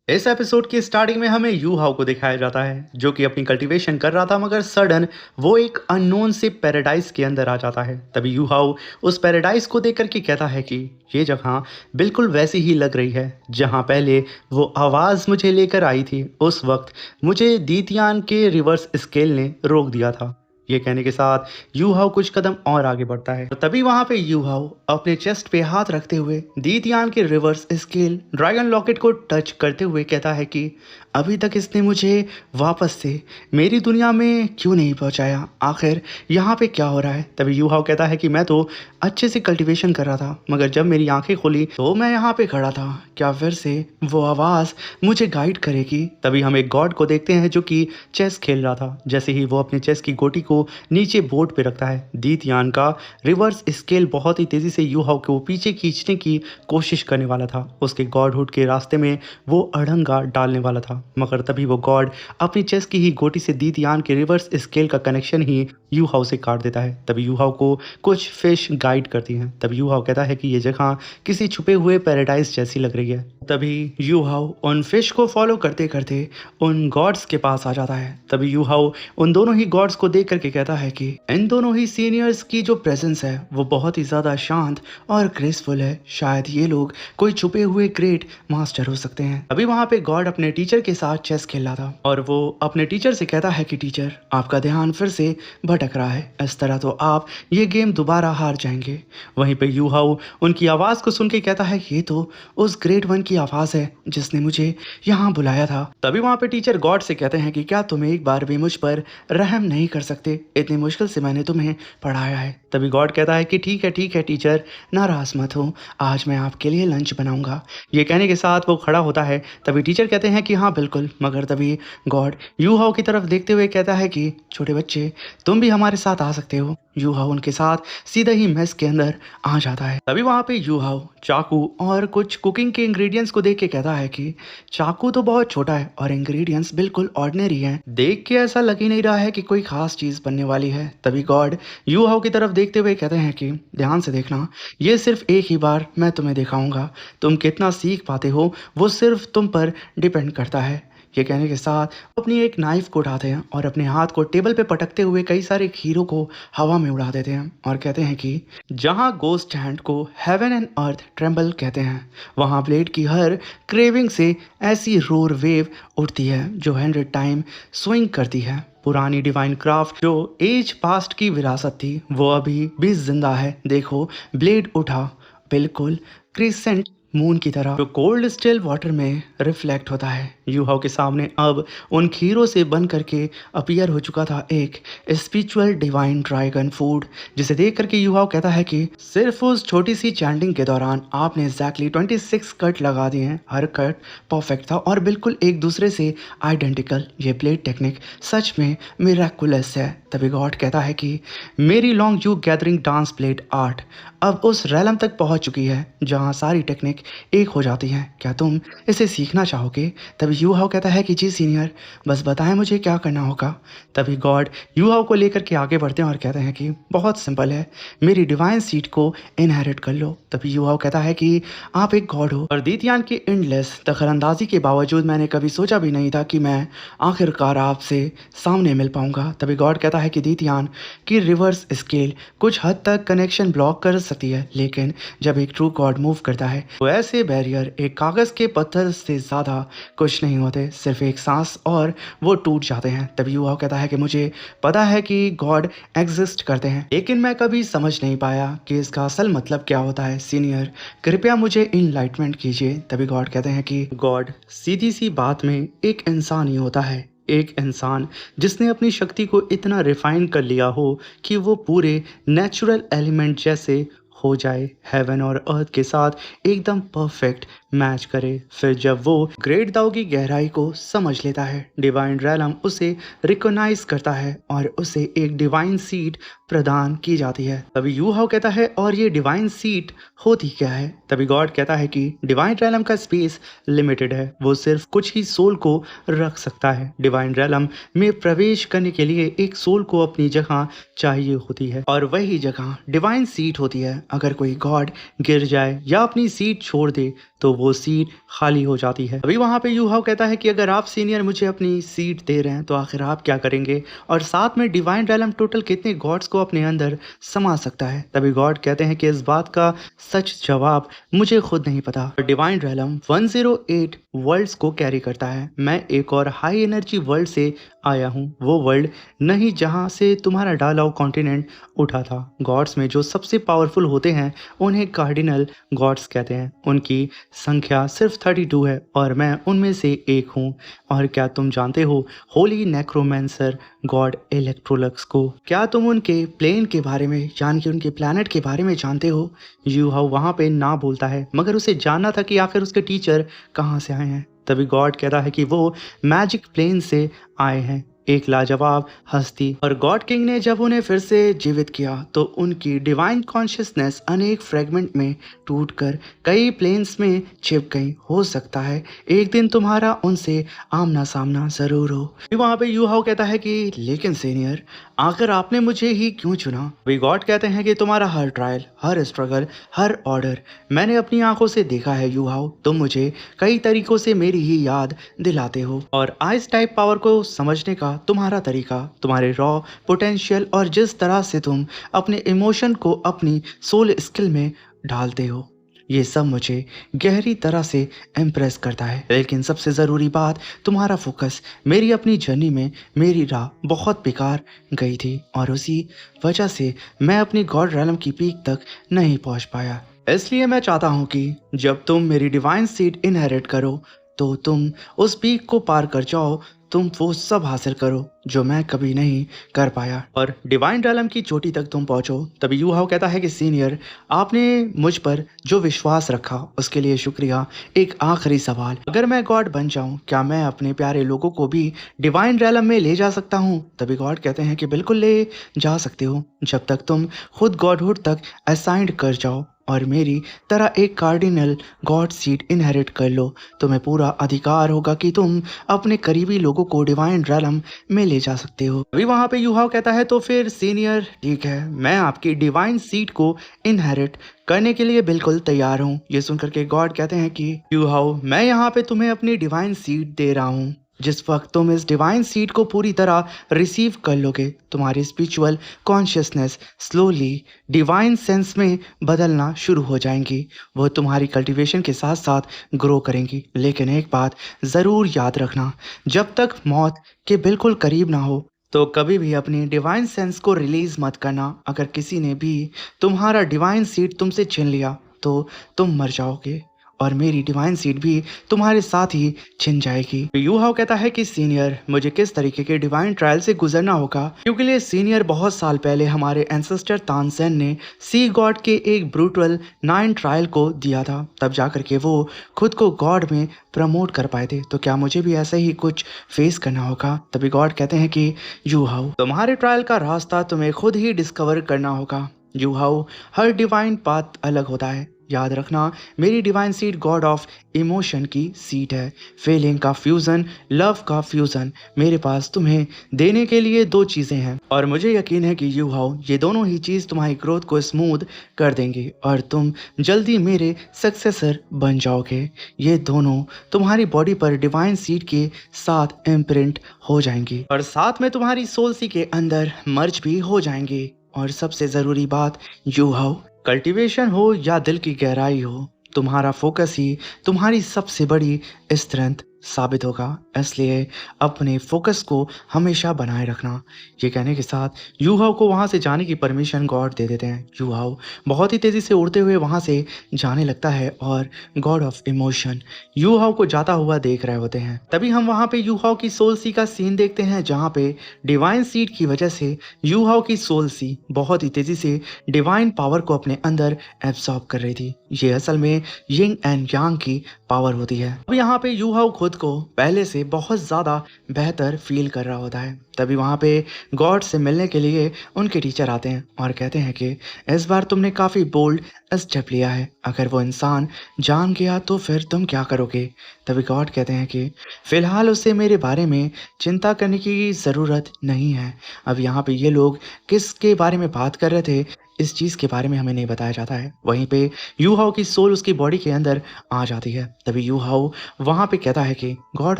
इस एपिसोड की स्टार्टिंग में हमें यू हाउ को दिखाया जाता है जो कि अपनी कल्टीवेशन कर रहा था, मगर सडन वो एक अननोन से पैराडाइज के अंदर आ जाता है। तभी यू हाउ उस पैराडाइज को देख करके कहता है कि ये जगह बिल्कुल वैसी ही लग रही है जहां पहले वो आवाज़ मुझे लेकर आई थी। उस वक्त मुझे दीतियान के रिवर्स स्केल ने रोक दिया था। ये कहने के साथ यू हाउ कुछ कदम और आगे बढ़ता है। तभी वहां पे यू हाउ अपने चेस्ट पे हाथ रखते हुए दीतियान के रिवर्स स्केल ड्रैगन लॉकेट को टच करते हुए कहता है कि अभी तक इसने मुझे वापस से मेरी दुनिया में क्यों नहीं पहुंचाया, आखिर यहाँ पे क्या हो रहा है। तभी यू हाउ कहता है कि मैं तो अच्छे से कल्टीवेशन कर रहा था, मगर जब मेरी आंखें खुली तो मैं यहाँ पे खड़ा था। क्या फिर से वो आवाज़ मुझे गाइड करेगी। तभी हम एक गॉड को देखते हैं जो कि चेस खेल रहा था। जैसे ही वो अपने चेस की गोटी को नीचे बोर्ड पे रखता है, दीतियान का रिवर्स स्केल बहुत ही तेजी से यू हाउ को पीछे खींचने की कोशिश करने वाला था। उसके गॉडहुड के रास्ते में वो अड़ंगा डालने वाला था, मगर तभी वो गॉड अपनी चेस की ही गोटी से दीतियान के रिवर्स स्केल का कनेक्शन ही यू हाउ से काट देता है। तभी यू हाउ को कुछ फिश गाइड करती हैं। तभी यू हाउ कहता है कि ये जगह किसी छुपे हुए पैराडाइज जैसी लग रही है। तभी यू हाउ उन फिश को फॉलो करते करते उन गॉड्स के पास आ जाता है। तभी यू हाउ उन दोनों ही गॉड्स को देख करके कहता है कि इन दोनों ही सीनियर्स की जो प्रेजेंस है वो बहुत ही ज़्यादा शांत और ग्रेसफुल है। शायद ये लोग कोई छुपे हुए ग्रेट मास्टर हो सकते हैं। अभी वहाँ पे गॉड अपने टीचर के साथ चेस खेल रहा था और वो अपने टीचर से कहता है कि टीचर, आपका ध्यान फिर से भटक रहा है, इस तरह तो आप ये गेम दोबारा हार जाएंगे। वहीं पे यू हाउ उनकी आवाज़ को सुन के कहता है ये तो उस ग्रेट वन की आवाज़ है जिसने मुझे यहाँ बुलाया था। तभी वहाँ पे टीचर गॉड से कहते हैं कि क्या तुम एक बार भी मुझ पर रहम नहीं कर सकते, इतनी मुश्किल से मैंने तुम्हें पढ़ाया है। तभी गॉड कहता है कि ठीक है टीचर, नाराज मत हो, आज मैं आपके लिए लंच बनाऊंगा। ये कहने के साथ वो खड़ा होता है। तभी टीचर कहते हैं कि हाँ बिल्कुल, मगर तभी गॉड यू हाउ की तरफ देखते हुए कहता है कि छोटे बच्चे, तुम भी हमारे साथ आ सकते हो। यू हाउ उनके साथ सीधा ही मेस के अंदर आ जाता है। तभी वहाँ पे यू हाउ चाकू और कुछ कुकिंग के इंग्रेडिएंट्स को देख के कहता है कि चाकू तो बहुत छोटा है और इंग्रेडिएंट्स बिल्कुल ऑर्डिनरी हैं, देख के ऐसा लग ही नहीं रहा है कि कोई खास चीज़ बनने वाली है। तभी गॉड यू हाउ की तरफ देखते हुए कहते हैं कि ध्यान से देखना, ये सिर्फ एक ही बार मैं तुम्हें दिखाऊंगा, तुम कितना सीख पाते हो वो सिर्फ तुम पर डिपेंड करता है। ये कहने के साथ अपनी एक नाइफ को उठाते हैं और अपने हाथ को टेबल पे पटकते हुए कई सारे खीरों को हवा में उड़ा देते हैं और कहते हैं कि जहाँ गोस्ट हैंड को हेवन एंड अर्थ ट्रेम्बल कहते हैं, वहाँ ब्लेड की हर क्रेविंग से ऐसी रोर वेव उठती है जो 100 टाइम स्विंग करती है। पुरानी डिवाइन क्राफ्ट जो एज पास्ट की विरासत थी वो अभी भी जिंदा है। देखो, ब्लेड उठा, बिल्कुल क्रिसेंट मून की तरह जो कोल्ड स्टिल वाटर में रिफ्लेक्ट होता है। यू हाउ के सामने अब उन खीरों से बन करके अपीयर हो चुका था एक स्पिरिचुअल डिवाइन ड्रैगन फूड, जिसे देख करके यू हाउ कहता है कि सिर्फ उस छोटी सी चैंटिंग के दौरान आपने एग्जैक्टली 26 कट लगा दिए हैं। हर कट परफेक्ट था और बिल्कुल एक दूसरे से आइडेंटिकल। ये प्लेट टेक्निक सच में मिरेकुलस है। तभी गॉड कहता है कि मेरी long you gathering dance plate art अब उस रैलम तक पहुंच चुकी है जहां सारी टेक्निक एक हो जाती हैं। क्या तुम इसे सीखना चाहोगे? तभी यू हाउ कहता है कि जी सीनियर, बस बताएं मुझे क्या करना होगा। तभी गॉड यू हाउ को लेकर के आगे बढ़ते हैं और कहते हैं कि बहुत सिंपल है, मेरी डिवाइन सीट को इनहेरिट कर लो। तभी यू हाउ कहता है कि आप एक गॉड हो और दीतियान की एंडलेस दखलंदाजी के बावजूद मैंने कभी सोचा भी नहीं था कि मैं आखिरकार आपसे सामने मिल पाऊंगा। तभी गॉड कहता है कि दीतियान की रिवर्स स्केल कुछ हद तक कनेक्शन ब्लॉक कर सकती है, लेकिन जब एक ट्रू गॉड मूव करता है तो ऐसे बैरियर एक कागज के पत्थर से ज्यादा कुछ नहीं होते, सिर्फ एक सांस और वो टूट जाते हैं। तभी यू हाउ कहता है कि मुझे पता है कि गॉड एग्जिस्ट करते हैं, लेकिन मैं कभी समझ नहीं पाया कि इसका असल मतलब क्या होता है। सीनियर, कृपया मुझे इनलाइटमेंट कीजिए। तभी गॉड कहते हैं कि गॉड सीधी सी बात में एक इंसान ही होता है, एक इंसान जिसने अपनी शक्ति को इतना रिफाइन कर लिया हो कि वो पूरे नेचुरल एलिमेंट जैसे हो जाए, हेवन और अर्थ के साथ एकदम परफेक्ट मैच करे। फिर जब वो ग्रेट दाओ की गहराई को समझ लेता है, डिवाइन रैलम उसे रिकॉग्नाइज करता है और उसे एक डिवाइन सीट प्रदान की जाती है। तभी यू हाउ कहता है और ये डिवाइन सीट होती क्या है? तभी गॉड कहता है कि डिवाइन रैलम का स्पेस लिमिटेड है, वो सिर्फ कुछ ही सोल को रख सकता है। डिवाइन रैलम में प्रवेश करने के लिए एक सोल को अपनी जगह चाहिए होती है और वही जगह डिवाइन सीट होती है। अगर कोई गॉड गिर जाए या अपनी सीट छोड़ दे तो वो सीट खाली हो जाती है। अभी वहाँ पे यूहाओ कहता है कि अगर आप सीनियर मुझे अपनी सीट दे रहे हैं तो आखिर आप क्या करेंगे, और साथ में डिवाइन रैलम टोटल कितने गॉड्स को अपने अंदर समा सकता है। तभी गॉड कहते हैं कि इस बात का सच जवाब मुझे खुद नहीं पता। डिवाइन रैलम 108 वर्ल्ड्स को कैरी करता है। मैं एक और हाई एनर्जी वर्ल्ड से आया हूँ, वो वर्ल्ड नहीं जहाँ से तुम्हारा डालाओ कॉन्टिनेंट उठा था। गॉड्स में जो सबसे पावरफुल होते हैं उन्हें कार्डिनल गॉड्स कहते हैं। उनकी संख्या सिर्फ 32 है और मैं उनमें से एक हूँ। और क्या तुम जानते हो होली नेक्रोमेंसर गॉड इलेक्ट्रोलक्स को? क्या तुम उनके प्लेन के बारे में यानी कि उनके प्लैनेट के बारे में जानते हो? यूहाउ वहाँ पे ना बोलता है, मगर उसे जानना था कि आखिर उसके टीचर कहाँ से आए हैं। तभी गॉड कहता है कि वो मैजिक प्लेन से आए हैं, एक लाजवाब हस्ती। और गॉड किंग ने जब उन्हें फिर से जीवित किया तो उनकी डिवाइन कॉन्शियसनेस अनेक फ्रेगमेंट में टूटकर कई प्लेन्स में छिप गई। हो सकता है एक दिन तुम्हारा उनसे आमना सामना जरूर हो। वहां पे यूहाओ कहता है कि लेकिन सीनियर, आखिर आपने मुझे ही क्यों चुना? वी गॉड कहते हैं कि तुम्हारा हर ट्रायल, हर स्ट्रगल, हर ऑर्डर मैंने अपनी आंखों से देखा है यूहाओ। तुम मुझे कई तरीकों से मेरी ही याद दिलाते हो, और आइस टाइप पावर को समझने का तुम्हारा तरीका, तुम्हारे रॉ पोटेंशियल और जिस तरह से तुम अपने इमोशन को अपनी सोल स्किल में ढालते हो, ये सब मुझे गहरी तरह से इम्प्रेस करता है। लेकिन सबसे ज़रूरी बात, तुम्हारा फोकस मेरी अपनी जर्नी में मेरी राह बहुत बेकार गई थी, और उसी वजह से मैं अपनी गॉड रैलम की पीक तक नहीं पहुंच पाया। इसलिए मैं चाहता हूं कि जब तुम मेरी डिवाइन सीड इनहेरिट करो तो तुम उस पीक को पार कर जाओ, तुम वो सब हासिल करो जो मैं कभी नहीं कर पाया, और डिवाइन रैलम की चोटी तक तुम पहुंचो। तभी यूहाओ कहता है कि सीनियर, आपने मुझ पर जो विश्वास रखा उसके लिए शुक्रिया। एक आखिरी सवाल, अगर मैं गॉड बन जाऊं, क्या मैं अपने प्यारे लोगों को भी डिवाइन रैलम में ले जा सकता हूं? तभी गॉड कहते हैं कि बिल्कुल ले जा सकते हो, जब तक तुम खुद गॉडहुड तक असाइंड कर जाओ और मेरी तरह एक कार्डिनल गॉड सीट इनहेरिट कर लो। तुम्हें पूरा अधिकार होगा कि तुम अपने करीबी लोगों को डिवाइन रैलम में ले जा सकते हो। अभी वहां पे यूहाओ कहता है तो फिर सीनियर, ठीक है, मैं आपकी डिवाइन सीट को इनहेरिट करने के लिए बिल्कुल तैयार हूँ। ये सुनकर के गॉड कहते हैं कि यूहाओ, मैं यहाँ पे तुम्हें अपनी डिवाइन सीट दे रहा हूँ। जिस वक्त तुम इस डिवाइन सीट को पूरी तरह रिसीव कर लोगे, तुम्हारी spiritual consciousness slowly divine sense में बदलना शुरू हो जाएंगी। वो तुम्हारी कल्टीवेशन के साथ साथ ग्रो करेंगी। लेकिन एक बात ज़रूर याद रखना, जब तक मौत के बिल्कुल करीब ना हो तो कभी भी अपनी डिवाइन सेंस को रिलीज मत करना। अगर किसी ने भी तुम्हारा डिवाइन सीट तुमसे छीन लिया तो तुम मर जाओगे, और मेरी डिवाइन सीट भी तुम्हारे साथ ही छिन जाएगी। यूहाओ कहता है कि सीनियर, मुझे किस तरीके के डिवाइन ट्रायल से गुजरना होगा? क्योंकि लिए सीनियर, बहुत साल पहले हमारे एंसेस्टर तानसेन ने सी गॉड के एक ब्रूटल 9 ट्रायल को दिया था, तब जाकर के वो खुद को गॉड में प्रमोट कर पाए थे। तो क्या मुझे भी ऐसा ही कुछ फेस करना होगा? तभी गॉड कहते हैं कि यूहाओ, तुम्हारे ट्रायल का रास्ता तुम्हें खुद ही डिस्कवर करना होगा। यूहाओ, हर डिवाइन पाथ अलग होता है। याद रखना, मेरी divine seat God of emotion की सीट है, फीलिंग का फ्यूजन, लव का फ्यूजन। मेरे पास तुम्हें देने के लिए 2 चीजें हैं, और मुझे यकीन है कि यूहाओ, ये दोनों ही चीज तुम्हारी ग्रोथ को स्मूथ कर देंगी और तुम जल्दी मेरे सक्सेसर बन जाओगे। ये दोनों तुम्हारी बॉडी पर डिवाइन सीट के साथ इम्प्रिंट हो जाएंगी और साथ में तुम्हारी सोल सी के अंदर मर्ज भी हो जाएंगी। और सबसे जरूरी बात यूहाओ, कल्टीवेशन हो या दिल की गहराई हो, तुम्हारा फोकस ही तुम्हारी सबसे बड़ी स्ट्रेंथ साबित होगा। इसलिए अपने फोकस को हमेशा बनाए रखना। ये कहने के साथ यूहाओ को वहाँ से जाने की परमिशन गॉड दे देते हैं। यूहाओ बहुत ही तेज़ी से उड़ते हुए वहाँ से जाने लगता है और गॉड ऑफ इमोशन यूहाओ को जाता हुआ देख रहे होते हैं। तभी हम वहाँ पे यूहाओ की सोल सी का सीन देखते हैं, जहाँ पे डिवाइन सीड की वजह से यूहाओ की सोल सी बहुत ही तेज़ी से डिवाइन पावर को अपने अंदर एब्सॉर्ब कर रही थी। ये असल में यिंग एंड यांग की पावर होती है। अब यहाँ पे यूहाओ खुद को पहले से बहुत ज़्यादा बेहतर फील कर रहा होता है। तभी वहाँ पे गॉड से मिलने के लिए उनके टीचर आते हैं और कहते हैं कि इस बार तुमने काफ़ी बोल्ड स्टेप लिया है, अगर वो इंसान जान गया तो फिर तुम क्या करोगे? तभी गॉड कहते हैं कि फ़िलहाल उसे मेरे बारे में चिंता करने की ज़रूरत नहीं है। अब यहाँ पे ये लोग किसके बारे में बात कर रहे थे, इस चीज़ के बारे में हमें नहीं बताया जाता है। वहीं पे यू हाओ की सोल उसकी बॉडी के अंदर आ जाती है। तभी यू हाओ वहाँ पे कहता है कि गॉड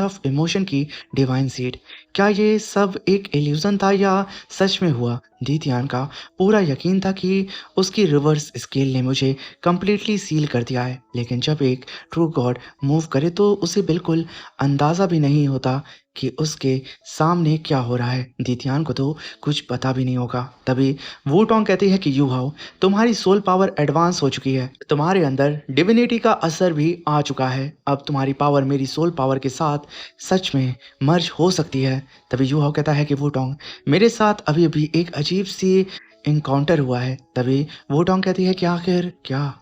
ऑफ इमोशन की डिवाइन सीड, क्या ये सब एक इल्यूजन था या सच में हुआ? दीतियान का पूरा यकीन था कि उसकी रिवर्स स्केल ने मुझे कंप्लीटली सील कर दिया है, लेकिन जब एक ट्रू गॉड मूव करे तो उसे बिल्कुल अंदाज़ा भी नहीं होता कि उसके सामने क्या हो रहा है। दीतियान को तो कुछ पता भी नहीं होगा। तभी वूटोंग कहती है कि यू हाओ, तुम्हारी सोल पावर एडवांस हो चुकी है, तुम्हारे अंदर डिविनिटी का असर भी आ चुका है। अब तुम्हारी पावर मेरी सोल पावर के साथ सच में मर्ज हो सकती है। तभी यू हाओ कहता है कि वूटोंग, मेरे साथ अभी अभी एक अजीब सी इनकाउंटर हुआ है। तभी वूटोंग कहती है कि आखिर क्या?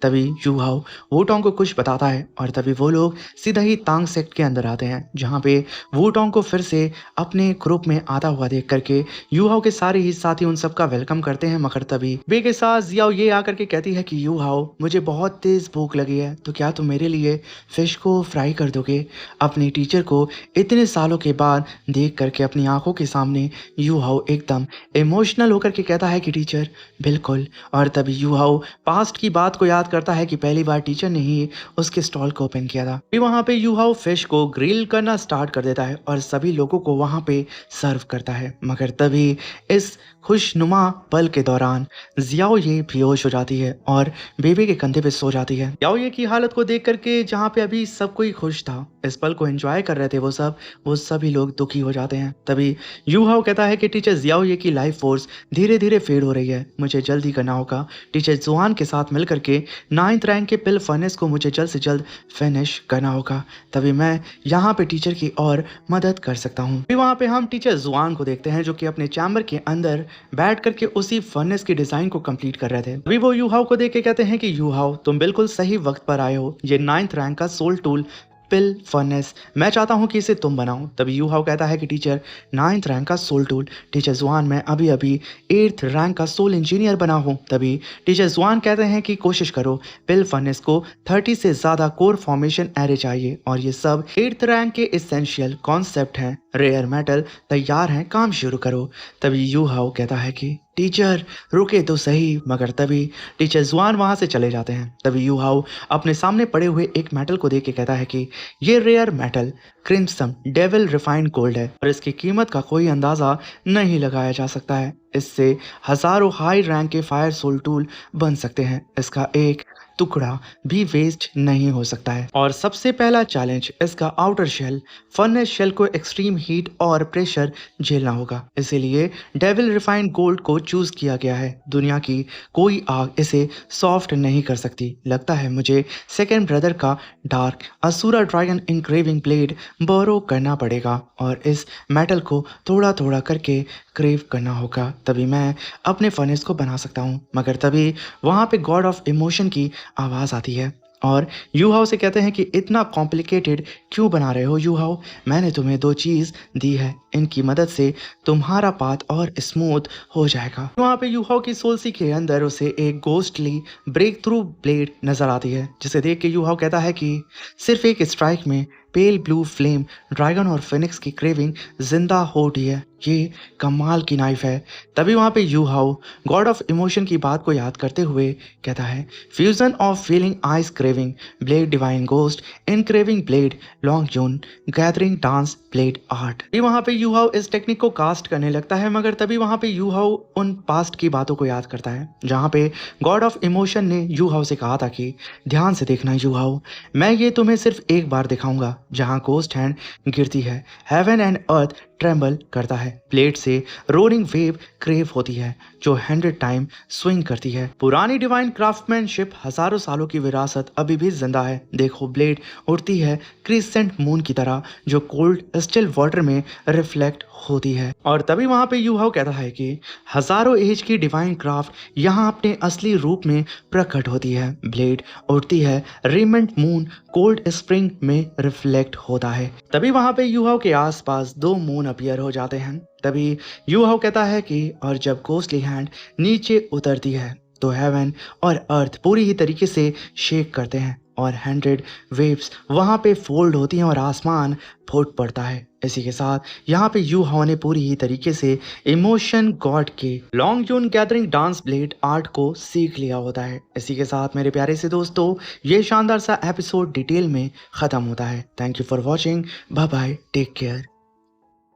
तभी यू हाओ वूटोंग को कुछ बताता है और तभी वो लोग सीधा ही तांग सेक्ट के अंदर आते हैं, जहाँ पे वूटोंग को फिर से अपने ग्रुप में आता हुआ देख करके यू हाओ के सारे ही साथी उन सबका वेलकम करते हैं। मगर तभी बे के साथ जियाओ ये आकर के कहती है कि यू हाओ, मुझे बहुत तेज भूख लगी है, तो क्या तुम मेरे लिए फिश को फ्राई कर दोगे? अपनी टीचर को इतने सालों के बाद देख करके अपनी आंखों के सामने यू हाओ एकदम इमोशनल होकर के कहता है कि टीचर बिल्कुल। और तभी यू हाओ पास्ट की बात को याद करता है कि पहली बार टीचर ने ही उसके स्टॉल को ओपन किया था। फिर वहाँ पे यू हाओ फिश को ग्रिल करना स्टार्ट कर देता है और सभी लोगों को वहाँ पे सर्व करता है। मगर तभी इस खुशनुमा पल के दौरान जियाओ ये बेहोश हो जाती है और बेबी के कंधे पे सो जाती है। जियाओ ये की हालत को देख करके जहाँ पे अभी सब कोई खुश था, इस पल को एंजॉय कर रहे थे वो सभी लोग दुखी हो जाते हैं। तभी यू हाओ कहता है कि टीचर जियाओ ये की लाइफ फोर्स धीरे धीरे फेड हो रही है, मुझे जल्दी करना होगा। टीचर जुआन के साथ मिल करके 9th रैंक के पिल फर्नेस को मुझे जल्द से जल्द फिनिश करना होगा, तभी मैं यहाँ पे टीचर की और मदद कर सकता हूँ। फिर वहाँ पे हम टीचर जुआन को देखते हैं जो कि अपने चैम्बर के अंदर बैठ करके उसी फर्नेस की डिजाइन को कंप्लीट कर रहे थे। अभी वो यू हाओ को देख के कहते हैं कि यू हाओ, तुम बिल्कुल सही वक्त पर आए हो। ये 9th रैंक का सोल टूल पिल फर्नेस मैं चाहता हूँ कि इसे तुम बनाओ। तभी यू हाओ कहता है कि टीचर 9th रैंक का सोल टूल, टीचर जुआन मैं अभी अभी 8th रैंक का सोल इंजीनियर बना हूँ। तभी टीचर जुआन कहते हैं कि कोशिश करो, पिल फर्नेस को 30 से ज़्यादा कोर फॉर्मेशन एरे चाहिए और ये सब 8th रैंक के इसेंशियल कॉन्सेप्ट हैं। रेयर मेटल तैयार हैं, काम शुरू करो। तभी यू हाओ कहता है कि टीचर रुके तो सही। मगर तभी टीचर जुआन वहां से चले जाते हैं। तभी यू हाओ अपने सामने पड़े हुए एक मेटल को देख के कहता है कि ये rare metal crimson devil refined gold है और इसकी कीमत का कोई अंदाजा नहीं लगाया जा सकता है। इससे हजारों हाई रैंक के फायर सोल टूल बन सकते हैं, इसका एक टुकड़ा भी वेस्ट नहीं हो सकता है। और सबसे पहला चैलेंज इसका आउटर शेल, फर्नेस शेल को एक्सट्रीम हीट और प्रेशर झेलना होगा, इसीलिए डेविल रिफाइंड गोल्ड को चूज किया गया है। दुनिया की कोई आग इसे सॉफ्ट नहीं कर सकती। लगता है मुझे सेकेंड ब्रदर का डार्क असुरा ड्रैगन इंक्रेविंग ब्लेड बोरो करना पड़ेगा और इस मेटल को थोड़ा थोड़ा करके क्रेव करना होगा, तभी मैं अपने फर्नेस को बना सकता हूँ। मगर तभी वहाँ पे गॉड ऑफ इमोशन की आवाज़ आती है और यू हाओ से कहते हैं कि इतना कॉम्प्लिकेटेड क्यों बना रहे हो यू हाओ, मैंने तुम्हें 2 चीज़ दी है, इनकी मदद से तुम्हारा पाथ और स्मूथ हो जाएगा। वहाँ पे यू हाओ की सोल्सी के अंदर उसे एक गोस्टली ब्रेक थ्रू ब्लेड नजर आती है, जिसे देख के यू हाओ कहता है कि सिर्फ एक स्ट्राइक में पेल ब्लू फ्लेम ड्रैगन और फिनिक्स की क्रेविंग जिंदा हो उठी है, ये कमाल की नाइफ है। तभी वहाँ पे यू हाओ गॉड ऑफ इमोशन की बात को याद करते हुए कहता है fusion of feeling ice craving blade divine ghost in craving blade long June gathering dance blade art. वहाँ पे यू हाओ इस टेक्निक को कास्ट करने लगता है। मगर तभी वहाँ पे यू हाओ उन पास्ट की बातों को याद करता है जहाँ पे गॉड ऑफ इमोशन ने यू हाओ से कहा था कि ध्यान से देखना यू हाओ, मैं ये तुम्हें सिर्फ एक बार दिखाऊंगा जहाँ गोस्ट हैंड गिरती है, हेवन एंड अर्थ ट्रेम्बल करता है, ब्लेड से रोरिंग वेव क्रेव होती है जो 100 टाइम स्विंग करती है। पुरानी डिवाइन क्राफ्टमैनशिप हजारों सालों की विरासत अभी भी जिंदा है। देखो ब्लेड उड़ती है क्रिसेंट मून की तरह जो कोल्ड स्टिल वाटर में रिफ्लेक्ट होती है। और तभी वहां पे यू हाओ कहता है कि हजारों एज की डिवाइन क्राफ्ट यहाँ अपने असली रूप में प्रकट होती है। ब्लेड उड़ती है रेमेंट मून कोल्ड स्प्रिंग में रिफ्लेक्ट होता है। तभी वहां पे यू हाओ के आसपास 2 मून अपीयर हो जाते हैं। तभी यू हाओ कहता है कि और जब गोस्टली हैंड नीचे उतरती है तो हेवन और अर्थ पूरी ही तरीके से शेक करते हैं और 100 वेव्स वहाँ पे फोल्ड होती हैं और आसमान फूट पड़ता है। इसी के साथ यहाँ पे यू हाओ ने पूरी ही तरीके से इमोशन गॉड के लॉन्ग जून गैदरिंग डांस ब्लेड आर्ट को सीख लिया होता है। इसी के साथ मेरे प्यारे से दोस्तों ये शानदार सा एपिसोड डिटेल में ख़त्म होता है। Thank you for watching. Bye bye, take care.